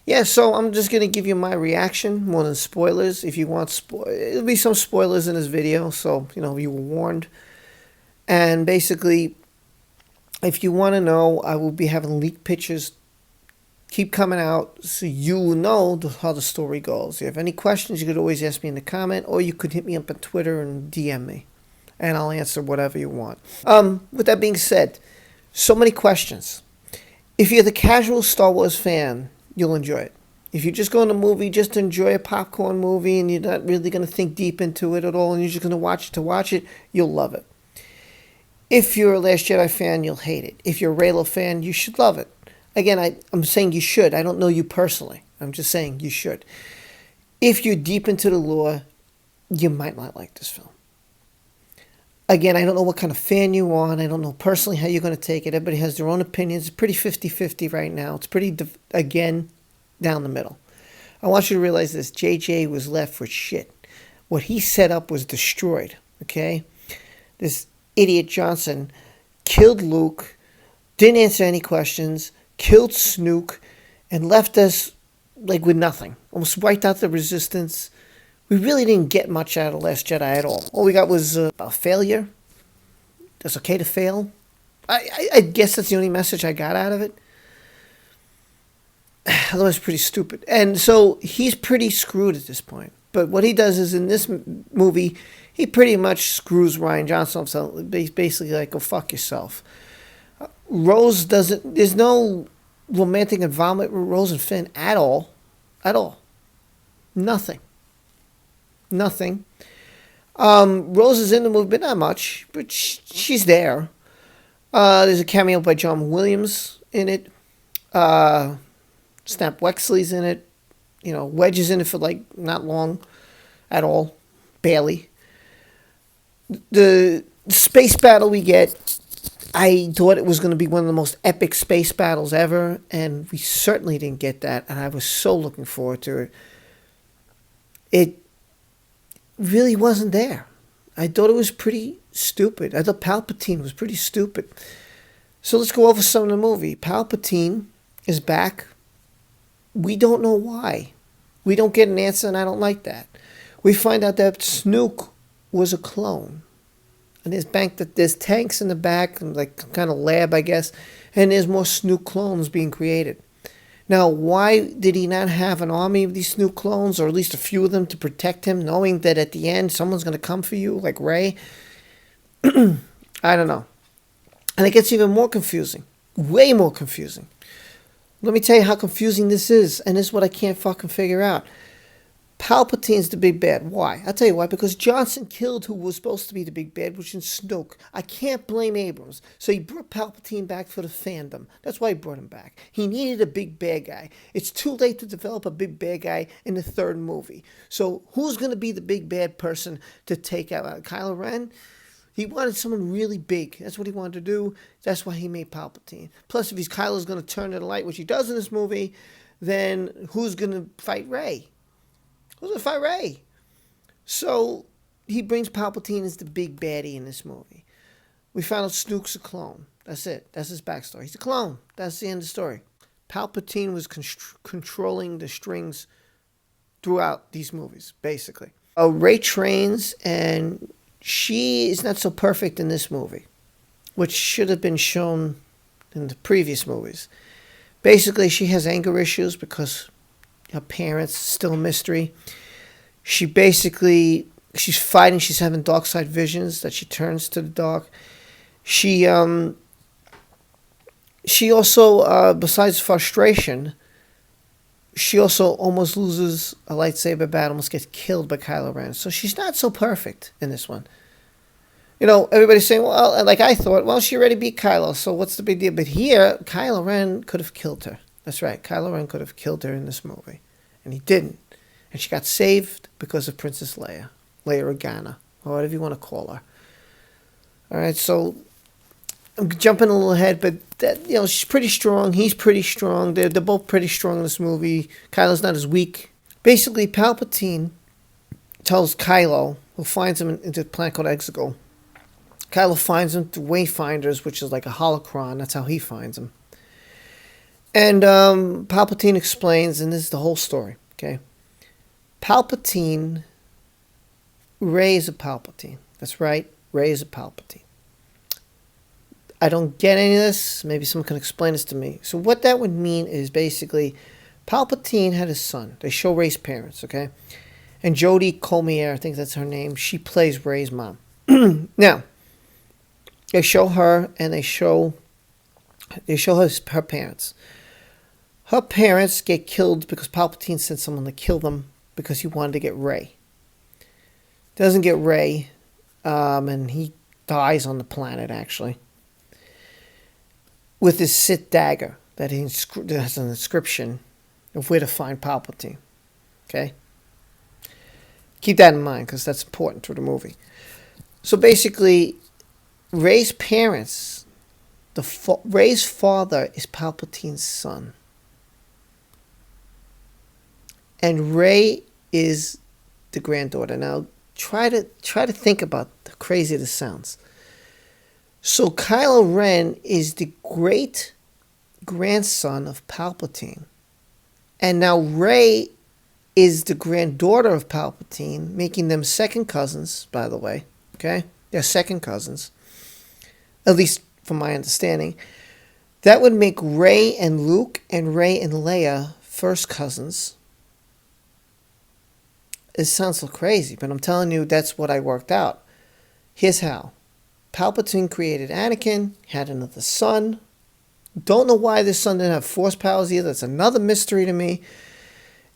Yeah, so I'm just gonna give you my reaction more than spoilers. If you want, it'll be some spoilers in this video, so you were warned. And basically, if you want to know, I will be having leaked pictures keep coming out, so you will know how the story goes. If you have any questions, you could always ask me in the comment, or you could hit me up on Twitter and DM me, and I'll answer whatever you want. With that being said, so many questions. If you're the casual Star Wars fan, you'll enjoy it. If you just go in a movie just to enjoy a popcorn movie and you're not really going to think deep into it at all and you're just going to watch it, you'll love it. If you're a Last Jedi fan, you'll hate it. If you're a Reylo fan, you should love it. Again, I'm saying you should. I don't know you personally. I'm just saying you should. If you're deep into the lore, you might not like this film. Again, I don't know what kind of fan you are, and I don't know personally how you're going to take it. Everybody has their own opinions. It's pretty 50-50 right now. It's pretty, again, down the middle. I want you to realize this. JJ was left with shit. What he set up was destroyed, okay? This idiot Johnson killed Luke, didn't answer any questions, killed Snoke, and left us like with nothing. Almost wiped out the Resistance. We really didn't get much out of Last Jedi at all. All we got was a failure. It's okay to fail. I guess that's the only message I got out of it. Otherwise, pretty stupid. And so he's pretty screwed at this point. But what he does is in this movie, he pretty much screws Rian Johnson himself. Basically like, go fuck yourself. Rose doesn't, there's no romantic involvement with Rose and Finn at all. At all. Nothing. Rose is in the movie, but not much. But she's there. There's a cameo by John Williams in it. Snap Wexley's in it. Wedge is in it for like not long at all. Barely. The space battle we get, I thought it was going to be one of the most epic space battles ever, and we certainly didn't get that, and I was so looking forward to it. It really wasn't there. I thought it was pretty stupid. I thought Palpatine was pretty stupid. So let's go over some of the movie. Palpatine is back. We don't know why. We don't get an answer, and I don't like that. We find out that Snoke was a clone. And there's tanks in the back, like kind of lab, I guess, and there's more Snoke clones being created. Now, why did he not have an army of these Snoke clones, or at least a few of them, to protect him, knowing that at the end someone's going to come for you, like Rey? I don't know. And it gets even more confusing. Way more confusing. Let me tell you how confusing this is, and this is what I can't fucking figure out. Palpatine's the big bad. Why? I'll tell you why. Because Johnson killed who was supposed to be the big bad, which is Snoke. I can't blame Abrams. So he brought Palpatine back for the fandom. That's why he brought him back. He needed a big bad guy. It's too late to develop a big bad guy in the third movie. So who's going to be the big bad person to take out Kylo Ren? He wanted someone really big. That's what he wanted to do. That's why he made Palpatine. Plus, if Kylo's going to turn to the light, which he does in this movie, then who's going to fight Rey? Who's going to fight Rey? So he brings Palpatine as the big baddie in this movie. We found out Snoke's a clone. That's it. That's his backstory. He's a clone. That's the end of the story. Palpatine was controlling the strings throughout these movies, basically. Rey trains, and she is not so perfect in this movie, which should have been shown in the previous movies. Basically, she has anger issues because her parents, still a mystery. She's fighting. She's having dark side visions that she turns to the dark. She also, besides frustration, she also almost loses a lightsaber battle, almost gets killed by Kylo Ren. So she's not so perfect in this one. Everybody's saying, well, like I thought, well, she already beat Kylo, so what's the big deal? But here, Kylo Ren could have killed her. That's right. Kylo Ren could have killed her in this movie. And he didn't. And she got saved because of Princess Leia. Leia Organa. Or whatever you want to call her. Alright, so I'm jumping a little ahead, but she's pretty strong. He's pretty strong. They're both pretty strong in this movie. Kylo's not as weak. Basically, Palpatine tells Kylo, who finds him into a planet called Exegol. Kylo finds him through Wayfinders, which is like a holocron. That's how he finds him. And Palpatine explains, and this is the whole story, okay? Palpatine, Rey is a Palpatine. That's right, Rey is a Palpatine. I don't get any of this. Maybe someone can explain this to me. So what that would mean is basically Palpatine had a son. They show Rey's parents, okay? And Jodie Comer, I think that's her name, she plays Rey's mom. Now, they show her and they show her parents. Her parents get killed because Palpatine sent someone to kill them because he wanted to get Rey. Doesn't get Rey, and he dies on the planet, actually, with his Sith dagger that has an inscription of where to find Palpatine. Okay? Keep that in mind because that's important to the movie. So basically, Rey's parents, Rey's father is Palpatine's son. And Rey is the granddaughter. Now, try to think about how crazy this sounds. So Kylo Ren is the great grandson of Palpatine. And now Rey is the granddaughter of Palpatine, making them second cousins, by the way. Okay? They're second cousins. At least from my understanding. That would make Rey and Luke and Rey and Leia first cousins. It sounds so crazy, but I'm telling you that's what I worked out. Here's how. Palpatine created Anakin, had another son. Don't know why this son didn't have force powers either. That's another mystery to me.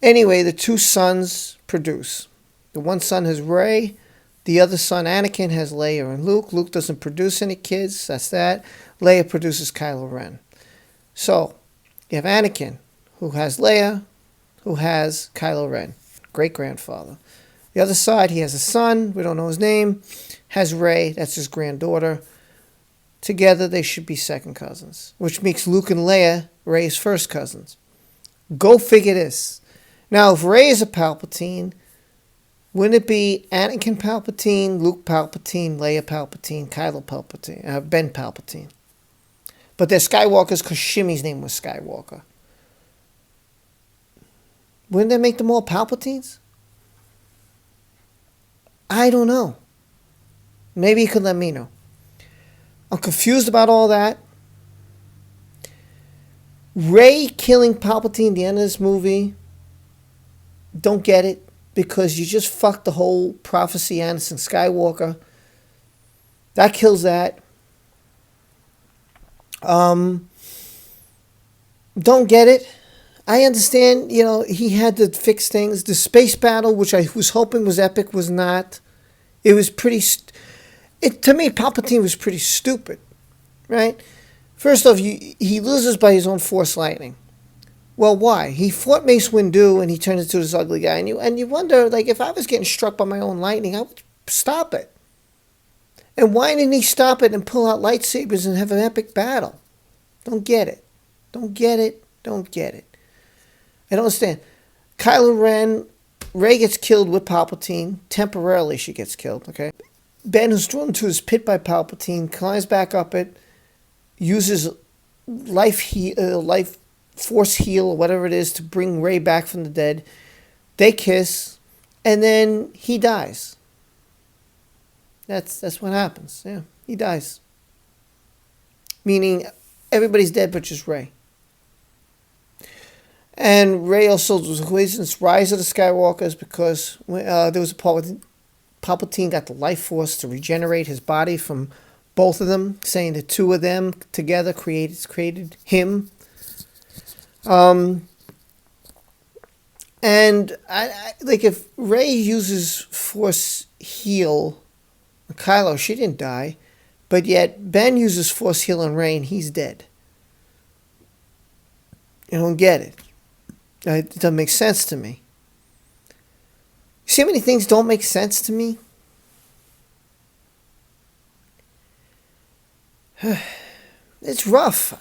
Anyway, the two sons produce. The one son has Rey. The other son, Anakin, has Leia and Luke. Luke doesn't produce any kids. That's that. Leia produces Kylo Ren. So, you have Anakin, who has Leia, who has Kylo Ren. Great-grandfather. The other side, he has a son. We don't know his name. Has Rey. That's his granddaughter. Together, they should be second cousins, which makes Luke and Leia Rey's first cousins. Go figure this. Now, if Rey is a Palpatine, wouldn't it be Anakin Palpatine, Luke Palpatine, Leia Palpatine, Kylo Palpatine, Ben Palpatine? But they're Skywalkers because Shimmy's name was Skywalker. Wouldn't that make them all Palpatines? I don't know. Maybe you could let me know. I'm confused about all that. Rey killing Palpatine at the end of this movie, don't get it, because you just fucked the whole prophecy Anakin Skywalker. That kills that. Don't get it. I understand, he had to fix things. The space battle, which I was hoping was epic, was not. It was pretty... to me, Palpatine was pretty stupid, right? First off, he loses by his own Force lightning. Well, why? He fought Mace Windu and he turned into this ugly guy. And you wonder, if I was getting struck by my own lightning, I would stop it. And why didn't he stop it and pull out lightsabers and have an epic battle? Don't get it. Don't get it. Don't get it. I don't understand. Kylo Ren, Rey gets killed with Palpatine. Temporarily she gets killed, okay? Ben, who's thrown into his pit by Palpatine, climbs back up it, uses life force heal or whatever it is to bring Rey back from the dead. They kiss, and then he dies. That's what happens. Yeah, he dies. Meaning everybody's dead but just Rey. And Rey also was the reason Rise of the Skywalkers because there was a part where Palpatine got the life force to regenerate his body from both of them, saying the two of them together created him. And if Rey uses force heal on Kylo, she didn't die, but yet Ben uses force heal on Rey and he's dead. I don't get it. It doesn't make sense to me. You see how many things don't make sense to me? It's rough.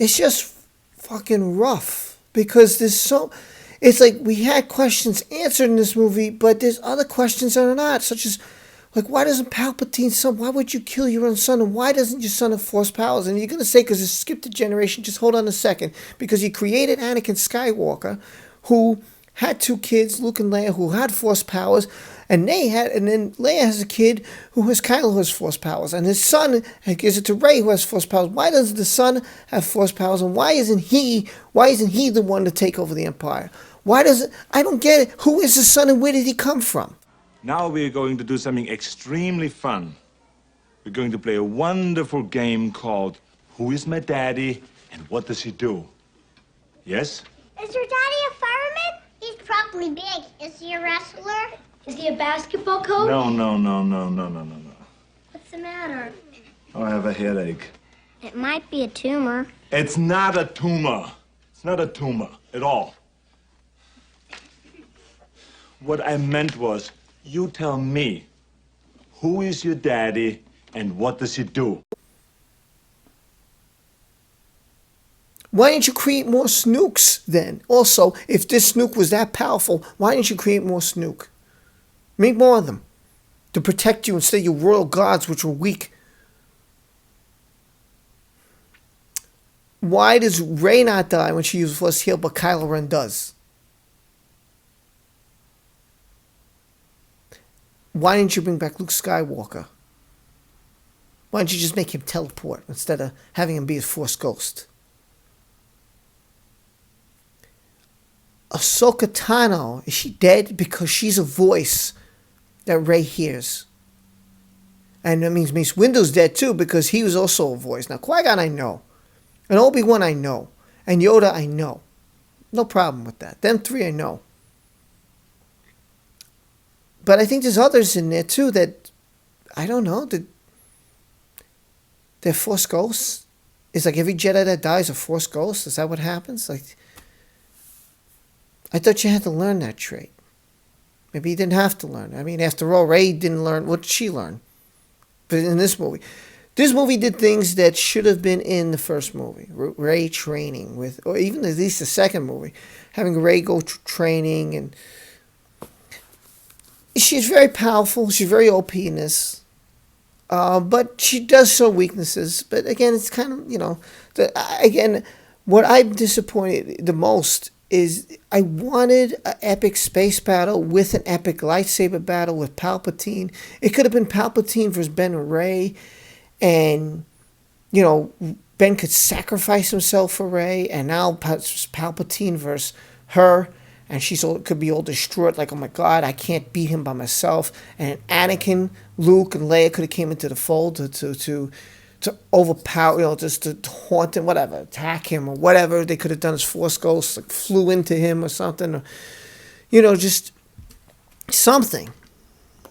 It's just fucking rough. Because it's like we had questions answered in this movie, but there's other questions that are not, such as Like, why doesn't Palpatine's son, why would you kill your own son? And why doesn't your son have Force powers? And you're going to say, because it skipped a generation, just hold on a second. Because he created Anakin Skywalker, who had two kids, Luke and Leia, who had Force powers. And then Leia has a kid who has Kylo, who has Force powers. And his son gives it to Rey, who has Force powers. Why doesn't the son have Force powers? And why isn't he the one to take over the Empire? I don't get it. Who is the son and where did he come from? Now we're going to do something extremely fun. We're going to play a wonderful game called Who is My Daddy and What Does He Do? Yes? Is your daddy a fireman? He's probably big. Is he a wrestler? Is he a basketball coach? No. What's the matter? Oh, I have a headache. It might be a tumor. It's not a tumor. It's not a tumor at all. What I meant was, you tell me, who is your daddy and what does he do? Why didn't you create more Snooks then? Also, if this Snook was that powerful, why didn't you create more Snook? Make more of them to protect you instead of your royal guards, which were weak. Why does Rey not die when she uses Force Heal, but Kylo Ren does? Why didn't you bring back Luke Skywalker? Why didn't you just make him teleport instead of having him be a Force ghost? Ahsoka Tano, is she dead? Because she's a voice that Rey hears. And that means Mace Windu's dead too, because he was also a voice. Now, Qui-Gon I know. And Obi-Wan I know. And Yoda I know. No problem with that. Them three I know. But I think there's others in there too that, I don't know, that they're Force ghosts. It's like every Jedi that dies a Force ghost. Is that what happens? Like, I thought you had to learn that trait. Maybe you didn't have to learn. I mean, after all, Rey didn't learn. What did she learn? But in this movie did things that should have been in the first movie. Rey training with, or even at least the second movie, having Rey go training, and she's very powerful. She's very OP in this. But she does show weaknesses. But again, it's kind of, again, what I'm disappointed the most is I wanted an epic space battle with an epic lightsaber battle with Palpatine. It could have been Palpatine versus Ben and Rey, and, Ben could sacrifice himself for Rey, and now Palpatine versus her, and could be all distraught, like, oh my God, I can't beat him by myself. And Anakin, Luke, and Leia could have came into the fold to overpower, just to haunt him, whatever, attack him or whatever. They could have done as Force ghosts, like flew into him or something, or, just something.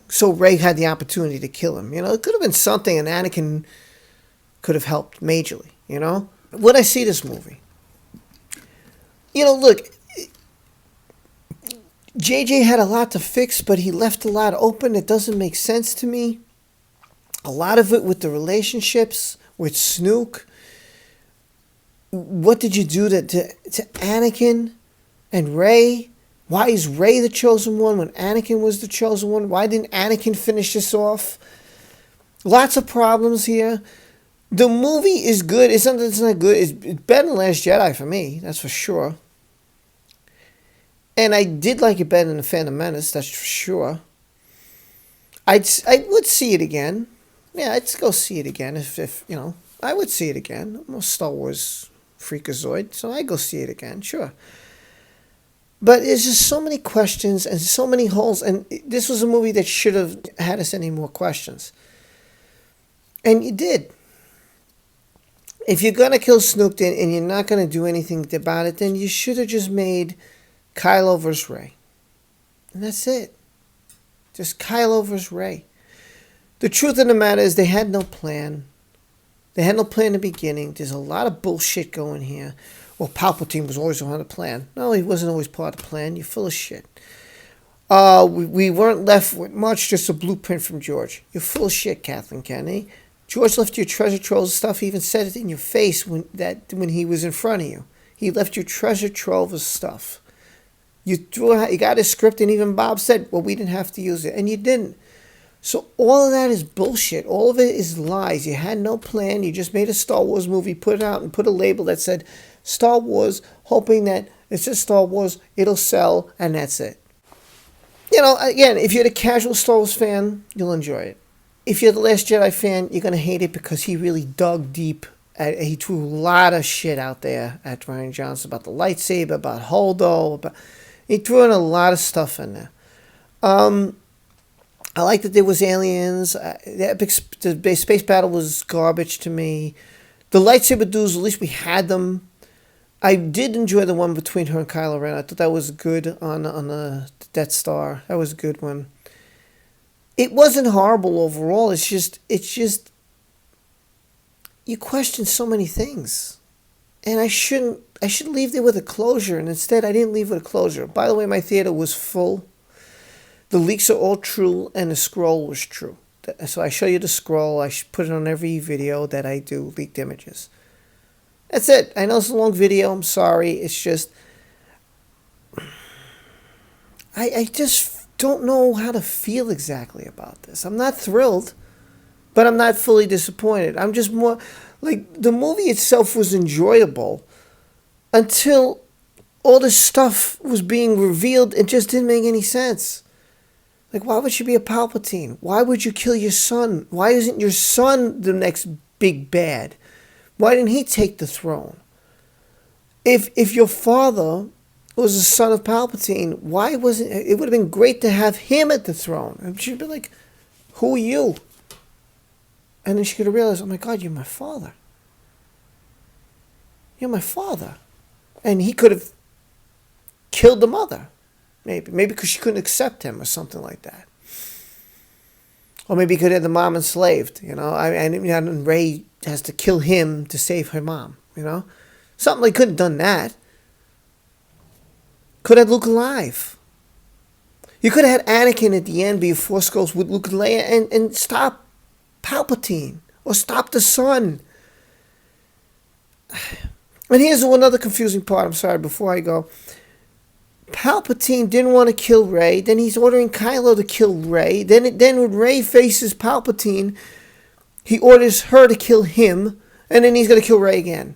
So Rey had the opportunity to kill him. It could have been something, and Anakin could have helped majorly, When I see this movie, look, JJ had a lot to fix, but he left a lot open. It doesn't make sense to me. A lot of it with the relationships with Snoke. What did you do to Anakin and Rey? Why is Rey the chosen one when Anakin was the chosen one? Why didn't Anakin finish this off? Lots of problems here. The movie is good. It's not good. It's better than Last Jedi for me. That's for sure. And I did like it better than The Phantom Menace. That's for sure. I would see it again. Yeah, I'd go see it again if I would see it again. I'm a Star Wars freakazoid, so I'd go see it again, sure. But there's just so many questions and so many holes, and this was a movie that should have had us any more questions. And you did. If you're going to kill Snoke and you're not going to do anything about it, then you should have just made Kylo versus Rey. And that's it. Just Kylo versus Rey. The truth of the matter is they had no plan. They had no plan in the beginning. There's a lot of bullshit going here. Well, Palpatine was always on the plan. No, he wasn't always part of the plan. You're full of shit. We weren't left with much, just a blueprint from George. You're full of shit, Kathleen Kennedy. George left your treasure trove of stuff. He even said it in your face when he was in front of you. He left your treasure trove of stuff. You got his script, and even Bob said, well, we didn't have to use it. And you didn't. So all of that is bullshit. All of it is lies. You had no plan. You just made a Star Wars movie, put it out, and put a label that said Star Wars, hoping that it says Star Wars, it'll sell, and that's it. You know, again, if you're the casual Star Wars fan, you'll enjoy it. If you're the Last Jedi fan, you're going to hate it because he really dug deep. He threw a lot of shit out there at Rian Johnson about the lightsaber, about Holdo. He threw in a lot of stuff in there. I like that there was aliens. The space battle was garbage to me. The lightsaber duels, at least we had them. I did enjoy the one between her and Kylo Ren. I thought that was good on the Death Star. That was a good one. It wasn't horrible overall. It's just you question so many things, and I should leave there with a closure, and instead I didn't leave with a closure. By the way, my theater was full. The leaks are all true, and the scroll was true. So I show you the scroll. I put it on every video that I do, leaked images. That's it. I know it's a long video. I'm sorry. It's just... I just don't know how to feel exactly about this. I'm not thrilled, but I'm not fully disappointed. I'm just more... Like, the movie itself was enjoyable until all this stuff was being revealed. It just didn't make any sense. Like, why would she be a Palpatine? Why would you kill your son? Why isn't your son the next big bad? Why didn't he take the throne? If your father was the son of Palpatine, why wasn't it? Would have been great to have him at the throne. And she'd be like, "Who are you?" And then she could have realized, "Oh my God, you're my father. You're my father," and he could have killed the mother. Maybe because she couldn't accept him or something like that. Or maybe he could have the mom enslaved, you know. And Rey has to kill him to save her mom, you know. Something like could have done that. Could have Luke alive. You could have had Anakin at the end be a Force Ghost with Luke and Leia and stop Palpatine. Or stop the son. And here's another confusing part. I'm sorry, before I go. Palpatine didn't want to kill Rey. Then he's ordering Kylo to kill Rey. Then when Rey faces Palpatine, he orders her to kill him. And then he's going to kill Rey again.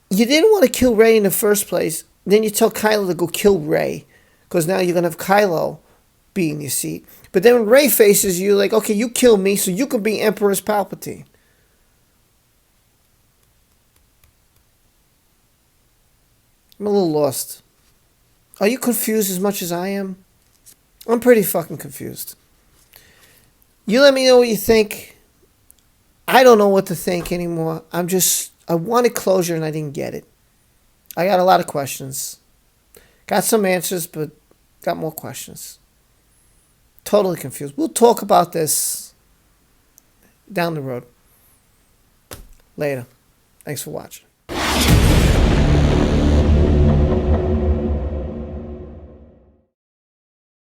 You didn't want to kill Rey in the first place. Then you tell Kylo to go kill Rey. Because now you're going to have Kylo be in your seat. But then when Rey faces you, like, okay, you kill me so you can be Empress Palpatine. I'm a little lost. Are you confused as much as I am? I'm pretty fucking confused. You let me know what you think. I don't know what to think anymore. I wanted closure and I didn't get it. I got a lot of questions. Got some answers, but got more questions. Totally confused. We'll talk about this down the road. Later. Thanks for watching.